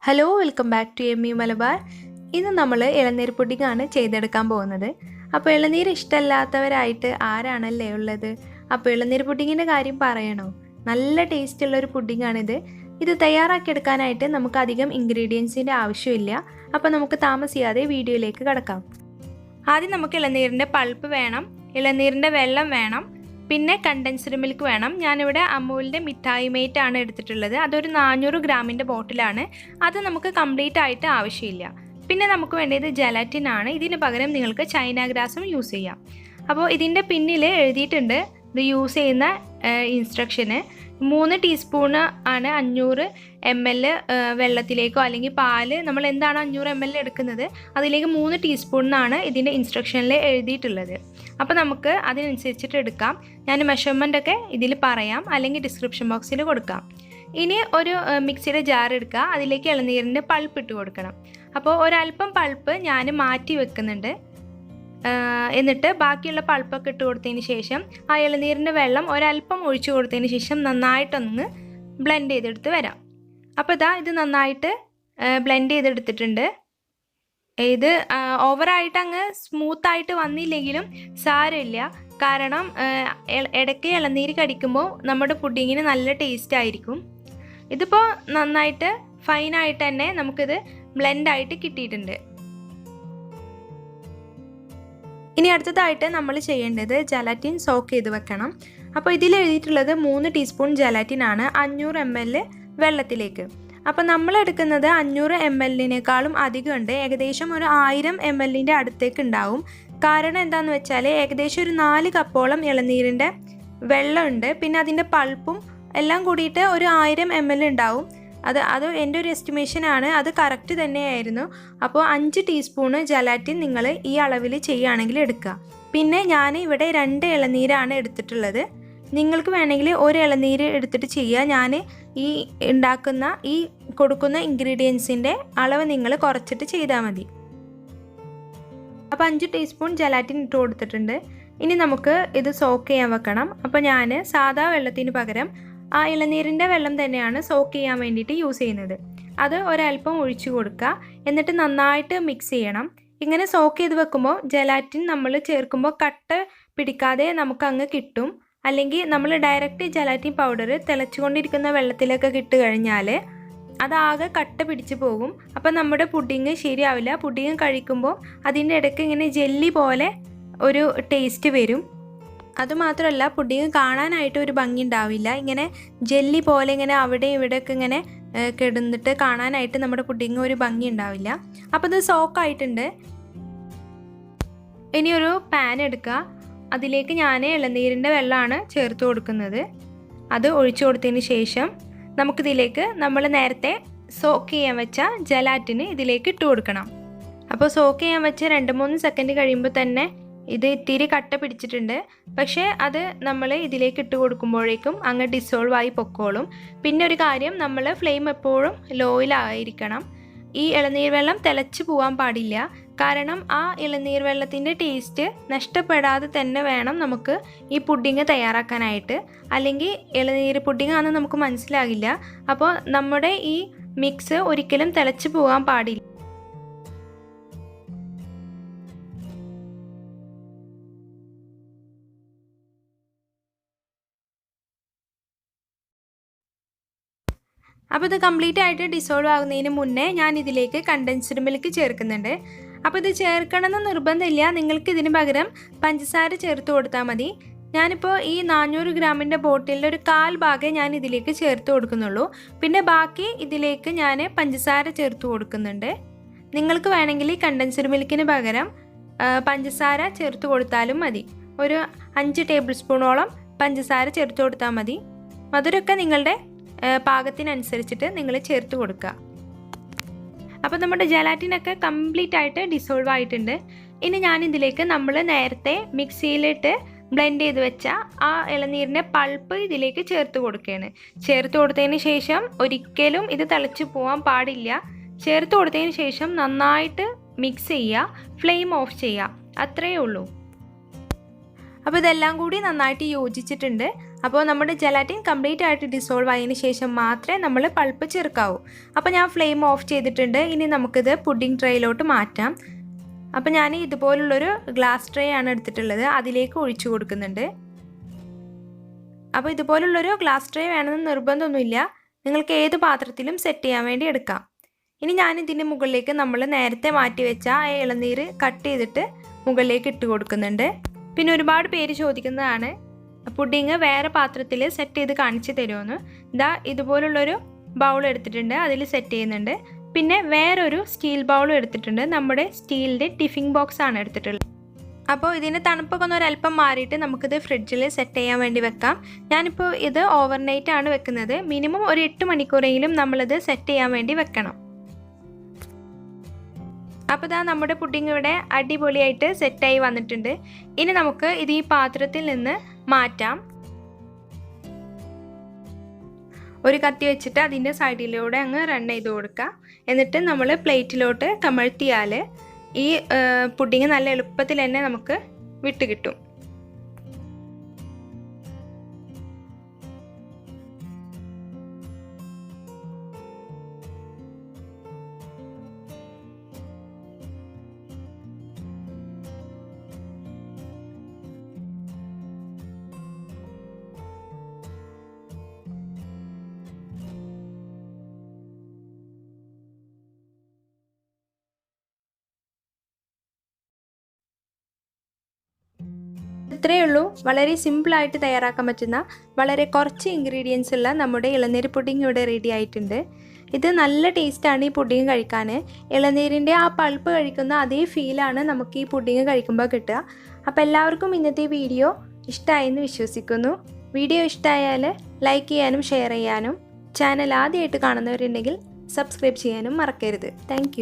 Hello welcome back to M U Malabar. ഇന്ന് നമ്മൾ ഇളനീർ പുഡിങ്ങാണ് ചെയ്തെടുക്കാൻ പോകുന്നത്. അപ്പോൾ ഇളനീർ ഇഷ്ടമല്ലാത്തവരായിട്ട് ആരാണല്ലേ ഉള്ളത്? അപ്പോൾ ഇളനീർ പുഡിങ്ങിൻ്റെ കാര്യം പറയണോ? നല്ല ടേസ്റ്റുള്ളൊരു പുഡിങ്ങാണിത്. ഇത് തയ്യാറാക്കിയെടുക്കാനായിട്ട് നമുക്ക് അധികം ഇൻഗ്രീഡിയൻസിൻ്റെ ആവശ്യമില്ല. അപ്പോൾ നമുക്ക് താമസിയാതെ വീഡിയോയിലേക്ക് കടക്കാം. ആദ്യം നമുക്ക് ഇളനീരിൻ്റെ പൾപ്പ് വേണം, ഇളനീരിൻ്റെ വെള്ളം വേണം, പിന്നെ കണ്ടൻസ്ഡ് മിൽക്ക് വേണം. ഞാനിവിടെ അമൂലിൻ്റെ മിഠായി മേറ്റ് ആണ് എടുത്തിട്ടുള്ളത്. അതൊരു 400 ഗ്രാമിൻ്റെ ബോട്ടിലാണ്. അത് നമുക്ക് കംപ്ലീറ്റ് ആയിട്ട് ആവശ്യമില്ല. പിന്നെ നമുക്ക് വേണ്ടത് ജലാറ്റിൻ ആണ്. ഇതിന് പകരം നിങ്ങൾക്ക് ചൈന ഗ്രാസും യൂസ് ചെയ്യാം. അപ്പോൾ ഇതിൻ്റെ പിന്നിൽ എഴുതിയിട്ടുണ്ട് ഇത് യൂസ് ചെയ്യുന്ന ഇൻസ്ട്രക്ഷന്. 3 ടീസ്പൂണ് ആണ് 500 ml വെള്ളത്തിലേക്കോ അല്ലെങ്കിൽ പാല്, നമ്മൾ എന്താണ് 500 ml എടുക്കുന്നത് അതിലേക്ക് 3 ടീസ്പൂണിനാണ് ഇതിൻ്റെ ഇൻസ്ട്രക്ഷനിൽ എഴുതിയിട്ടുള്ളത്. അപ്പോൾ നമുക്ക് അതിനനുസരിച്ചിട്ട് എടുക്കാം. ഞാൻ മെഷർമെൻ്റ് ഒക്കെ ഇതിൽ പറയാം, അല്ലെങ്കിൽ ഡിസ്ക്രിപ്ഷൻ ബോക്സിൽ കൊടുക്കാം. ഇനി ഒരു മിക്സിയുടെ ജാർ എടുക്കുക, അതിലേക്ക് ഇളനീരിൻ്റെ പൾപ്പ് ഇട്ട് കൊടുക്കണം. അപ്പോൾ ഒരല്പം പൾപ്പ് ഞാൻ മാറ്റി വെക്കുന്നുണ്ട്. എന്നിട്ട് ബാക്കിയുള്ള പൾപ്പൊക്കെ ഇട്ട് കൊടുത്തതിന് ശേഷം ആ ഇളനീരിൻ്റെ വെള്ളം ഒരല്പം ഒഴിച്ചു കൊടുത്തതിന് ശേഷം നന്നായിട്ടൊന്ന് ബ്ലെൻഡ് ചെയ്തെടുത്ത് വരാം. അപ്പോൾ ഇത് നന്നായിട്ട് ബ്ലെൻഡ് ചെയ്തെടുത്തിട്ടുണ്ട്. ഇത് ഓവറായിട്ട് അങ്ങ് സ്മൂത്തായിട്ട് വന്നില്ലെങ്കിലും സാരമില്ല, കാരണം ഇടയ്ക്ക് ഇളനീര് കടിക്കുമ്പോൾ നമ്മുടെ പുഡിങ്ങിന് നല്ല ടേസ്റ്റ് ആയിരിക്കും. ഇതിപ്പോൾ നന്നായിട്ട് ഫൈനായിട്ട് തന്നെ നമുക്കിത് ബ്ലെൻഡായിട്ട് കിട്ടിയിട്ടുണ്ട്. ഇനി അടുത്തതായിട്ട് നമ്മൾ ചെയ്യേണ്ടത് ജലാറ്റിൻ സോക്ക് ചെയ്ത് വെക്കണം. അപ്പോൾ ഇതിൽ എഴുതിയിട്ടുള്ളത് 3 ടീസ്പൂൺ ജലാറ്റിൻ ആണ് 500 ml വെള്ളത്തിലേക്ക്. അപ്പോൾ നമ്മൾ എടുക്കുന്നത് 500 ml-നേക്കാളും അധികമുണ്ട്, ഏകദേശം ഒരു 1000 ml അടുത്തേക്ക് ഉണ്ടാവും. കാരണം എന്താണെന്ന് വെച്ചാൽ ഏകദേശം ഒരു 4 കപ്പോളം ഇളനീരിൻ്റെ വെള്ളമുണ്ട്, പിന്നെ അതിൻ്റെ പൾപ്പും എല്ലാം കൂടിയിട്ട് ഒരു 1000 ml ഉണ്ടാവും. അത് എൻ്റെ ഒരു എസ്റ്റിമേഷനാണ്, അത് കറക്റ്റ് തന്നെയായിരുന്നു. അപ്പോൾ 5 ടീസ്പൂണ് ജലാറ്റിൻ നിങ്ങൾ ഈ അളവിൽ ചെയ്യുകയാണെങ്കിൽ എടുക്കുക. പിന്നെ ഞാൻ ഇവിടെ 2 ഇളനീരാണ് എടുത്തിട്ടുള്ളത്. നിങ്ങൾക്ക് വേണമെങ്കിൽ ഒരു ഇളനീര് എടുത്തിട്ട് ചെയ്യുക. ഞാൻ ഈ കൊടുക്കുന്ന ഇൻഗ്രീഡിയൻസിൻ്റെ അളവ് നിങ്ങൾ കുറച്ചിട്ട് ചെയ്താൽ മതി. അപ്പോൾ 5 ടീസ്പൂൺ ജലാറ്റിൻ ഇട്ട് കൊടുത്തിട്ടുണ്ട്. ഇനി നമുക്ക് ഇത് സോക്ക് ചെയ്യാൻ വെക്കണം. അപ്പോൾ ഞാൻ സാധാ വെള്ളത്തിന് പകരം ആ ഇളനീരിൻ്റെ വെള്ളം തന്നെയാണ് സോക്ക് ചെയ്യാൻ വേണ്ടിയിട്ട് യൂസ് ചെയ്യുന്നത്. അത് ഒരല്പം ഒഴിച്ചു കൊടുക്കുക, എന്നിട്ട് നന്നായിട്ട് മിക്സ് ചെയ്യണം. ഇങ്ങനെ സോക്ക് ചെയ്ത് വെക്കുമ്പോൾ ജലാറ്റിൻ നമ്മൾ ചേർക്കുമ്പോൾ കട്ട പിടിക്കാതെ നമുക്ക് അങ്ങ് കിട്ടും. അല്ലെങ്കിൽ നമ്മൾ ഡയറക്റ്റ് ജലാറ്റിൻ പൗഡർ തിളച്ചുകൊണ്ടിരിക്കുന്ന വെള്ളത്തിലൊക്കെ ഇട്ട് കഴിഞ്ഞാൽ അതാകെ കട്ട പിടിച്ച് പോകും. അപ്പോൾ നമ്മുടെ പുഡിങ് ശരിയാവില്ല. പുഡിങ് കഴിക്കുമ്പോൾ അതിൻ്റെ ഇടയ്ക്ക് ഇങ്ങനെ ജെല്ലി പോലെ ഒരു ടേസ്റ്റ് വരും. അതുമാത്രമല്ല പുഡിങ് കാണാനായിട്ട് ഒരു ഭംഗി ഉണ്ടാവില്ല. ഇങ്ങനെ ജെല്ലി പോലെ ഇങ്ങനെ അവിടെ ഇവിടെയൊക്കെ ഇങ്ങനെ കിടന്നിട്ട് കാണാനായിട്ട് നമ്മുടെ പുഡിങ് ഒരു ഭംഗി ഉണ്ടാവില്ല. അപ്പോൾ ഇത് സോക്കായിട്ടുണ്ട്. ഇനി ഒരു പാൻ എടുക്കുക, അതിലേക്ക് ഞാൻ ഇളനീരിൻ്റെ വെള്ളമാണ് ചേർത്ത് കൊടുക്കുന്നത്. അത് ഒഴിച്ചു കൊടുത്തതിന് ശേഷം നമുക്കിതിലേക്ക് നമ്മൾ നേരത്തെ സോക്ക് ചെയ്യാൻ വെച്ച ജലാറ്റിന് ഇതിലേക്ക് ഇട്ട് കൊടുക്കണം. അപ്പോൾ സോക്ക് ചെയ്യാൻ വെച്ച് 2-3 സെക്കൻഡ് കഴിയുമ്പോൾ തന്നെ ഇത് ഇത്തിരി കട്ട പിടിച്ചിട്ടുണ്ട്. പക്ഷേ അത് നമ്മൾ ഇതിലേക്ക് ഇട്ട് കൊടുക്കുമ്പോഴേക്കും അങ്ങ് ഡിസോൾവ് ആയി പൊക്കോളും. പിന്നെ ഒരു കാര്യം, നമ്മൾ ഫ്ലെയിം എപ്പോഴും ലോയിലായിരിക്കണം. ഈ ഇളനീർ വെള്ളം തിളച്ച് പോകാൻ പാടില്ല, കാരണം ആ ഇളനീർ വെള്ളത്തിൻ്റെ ടേസ്റ്റ് നഷ്ടപ്പെടാതെ തന്നെ വേണം നമുക്ക് ഈ പുഡിങ് തയ്യാറാക്കാനായിട്ട്. അല്ലെങ്കിൽ ഇളനീർ പുഡിങ്ങാണെന്ന് നമുക്ക് മനസ്സിലാകില്ല. അപ്പോൾ നമ്മുടെ ഈ മിക്സ് ഒരിക്കലും തിളച്ച് പോകാൻ പാടില്ല. അപ്പോൾ ഇത് കംപ്ലീറ്റ് ആയിട്ട് ഡിസോൾവ് ആകുന്നതിന് മുന്നേ ഞാൻ ഇതിലേക്ക് കണ്ടൻസ്ഡ് മിൽക്ക് ചേർക്കുന്നുണ്ട്. അപ്പോൾ ഇത് ചേർക്കണമെന്ന് നിർബന്ധമില്ല, നിങ്ങൾക്ക് ഇതിന് പകരം പഞ്ചസാര ചേർത്ത് കൊടുത്താൽ മതി. ഞാനിപ്പോൾ ഈ 400 ഗ്രാമിൻ്റെ ബോട്ടിലിൻ്റെ ഒരു 1/4 ഭാഗമേ ഞാൻ ഇതിലേക്ക് ചേർത്ത് കൊടുക്കുന്നുള്ളൂ. പിന്നെ ബാക്കി ഇതിലേക്ക് ഞാൻ പഞ്ചസാര ചേർത്ത് കൊടുക്കുന്നുണ്ട്. നിങ്ങൾക്ക് വേണമെങ്കിൽ കണ്ടൻസ്ഡ് മിൽക്കിന് പകരം പഞ്ചസാര ചേർത്ത് കൊടുത്താലും മതി. ഒരു 5 ടേബിൾ സ്പൂണോളം പഞ്ചസാര ചേർത്ത് കൊടുത്താൽ മതി. മധുരമൊക്കെ നിങ്ങളുടെ പാകത്തിനനുസരിച്ചിട്ട് നിങ്ങൾ ചേർത്ത് കൊടുക്കുക. അപ്പോൾ നമ്മുടെ ജലാറ്റിനൊക്കെ കംപ്ലീറ്റ് ആയിട്ട് ഡിസോൾവ് ആയിട്ടുണ്ട്. ഇനി ഞാനിതിലേക്ക് നമ്മൾ നേരത്തെ മിക്സിയിലിട്ട് ബ്ലെൻഡ് ചെയ്ത് വെച്ച ആ ഇളനീരിൻ്റെ പൾപ്പ് ഇതിലേക്ക് ചേർത്ത് കൊടുക്കുകയാണ്. ചേർത്ത് കൊടുത്തതിന് ശേഷം ഒരിക്കലും ഇത് തിളച്ച് പോകാൻ പാടില്ല. ചേർത്ത് കൊടുത്തതിന് ശേഷം നന്നായിട്ട് മിക്സ് ചെയ്യുക, ഫ്ലെയിം ഓഫ് ചെയ്യുക, അത്രയേ ഉള്ളൂ. അപ്പോൾ ഇതെല്ലാം കൂടി നന്നായിട്ട് യോജിച്ചിട്ടുണ്ട്. അപ്പോൾ നമ്മുടെ ജെലാറ്റിൻ കംപ്ലീറ്റ് ആയിട്ട് ഡിസോൾവ് ആയതിനു ശേഷം മാത്രമേ നമ്മൾ പൾപ്പ് ചേർക്കാവൂ. അപ്പോൾ ഞാൻ ഫ്ലെയിം ഓഫ് ചെയ്തിട്ടുണ്ട്. ഇനി നമുക്കിത് പുഡിംഗ് ട്രേയിലോട്ട് മാറ്റാം. അപ്പോൾ ഞാൻ ഇതുപോലുള്ളൊരു ഗ്ലാസ് ട്രേ ആണ് എടുത്തിട്ടുള്ളത്. അതിലേക്ക് ഒഴിച്ചു കൊടുക്കുന്നുണ്ട്. അപ്പോൾ ഇതുപോലുള്ളൊരു ഗ്ലാസ് ട്രേ വേണമെന്ന് നിർബന്ധമൊന്നുമില്ല. നിങ്ങൾക്ക് ഏത് പാത്രത്തിലും സെറ്റ് ചെയ്യാൻ വേണ്ടി എടുക്കാം. ഇനി ഞാൻ ഇതിൻ്റെ മുകളിലേക്ക് നമ്മൾ നേരത്തെ മാറ്റി വെച്ച ആ ഇളനീര് കട്ട് ചെയ്തിട്ട് മുകളിലേക്ക് ഇട്ട് കൊടുക്കുന്നുണ്ട്. പിന്നെ ഒരുപാട് പേര് ചോദിക്കുന്നതാണ് പുഡിങ് വേറെ പാത്രത്തിൽ സെറ്റ് ചെയ്ത് കാണിച്ച് തരുമെന്ന്. ഇതാ ഇതുപോലുള്ളൊരു ബൗൾ എടുത്തിട്ടുണ്ട്, അതിൽ സെറ്റ് ചെയ്യുന്നുണ്ട്. പിന്നെ വേറൊരു സ്റ്റീൽ ബൗളും എടുത്തിട്ടുണ്ട്. നമ്മുടെ സ്റ്റീലിൻ്റെ ടിഫിൻ ബോക്സ് ആണ് എടുത്തിട്ടുള്ളത്. അപ്പോൾ ഇതിന് തണുപ്പൊക്കെ ഒന്ന് ഒരല്പം മാറിയിട്ട് നമുക്കിത് ഫ്രിഡ്ജിൽ സെറ്റ് ചെയ്യാൻ വേണ്ടി വെക്കാം. ഞാനിപ്പോൾ ഇത് ഓവർനൈറ്റ് ആണ് വെക്കുന്നത്. മിനിമം ഒരു 8 മണിക്കൂറെങ്കിലും നമ്മളിത് സെറ്റ് ചെയ്യാൻ വേണ്ടി വെക്കണം. അപ്പോൾ ഇതാ നമ്മുടെ പുഡിംഗ് ഇവിടെ അടിപൊളിയായിട്ട് സെറ്റായി വന്നിട്ടുണ്ട്. ഇനി നമുക്ക് ഇത് ഈ പാത്രത്തിൽ നിന്ന് മാറ്റാം. ഒരു കത്തി വെച്ചിട്ട് അതിൻ്റെ സൈഡിലൂടെ അങ്ങ് റൺ ചെയ്ത് കൊടുക്കുക. എന്നിട്ട് നമ്മൾ പ്ലേറ്റിലോട്ട് കമഴ്ത്തിയാൽ ഈ പുഡിംഗ് നല്ല എളുപ്പത്തിൽ തന്നെ നമുക്ക് വിട്ട് കിട്ടും. ഇത്രയേ ഉള്ളൂ. വളരെ സിമ്പിളായിട്ട് തയ്യാറാക്കാൻ പറ്റുന്ന വളരെ കുറച്ച് ഇൻഗ്രീഡിയൻസ് ഉള്ള നമ്മുടെ ഇളനീർ പുഡിംഗ് ഇവിടെ റെഡി ആയിട്ടുണ്ട്. ഇത് നല്ല ടേസ്റ്റാണ് ഈ പുഡിംഗ് കഴിക്കാൻ. ഇളനീരിൻ്റെ ആ പൾപ്പ് കഴിക്കുന്ന അതേ ഫീലാണ് നമുക്ക് ഈ പുഡിംഗ് കഴിക്കുമ്പോൾ കിട്ടുക. അപ്പോൾ എല്ലാവർക്കും ഇന്നത്തെ വീഡിയോ ഇഷ്ടമായെന്ന് വിശ്വസിക്കുന്നു. വീഡിയോ ഇഷ്ടമായാൽ ലൈക്ക് ചെയ്യാനും ഷെയർ ചെയ്യാനും ചാനൽ ആദ്യമായിട്ട് കാണുന്നവരുണ്ടെങ്കിൽ സബ്സ്ക്രൈബ് ചെയ്യാനും മറക്കരുത്. താങ്ക്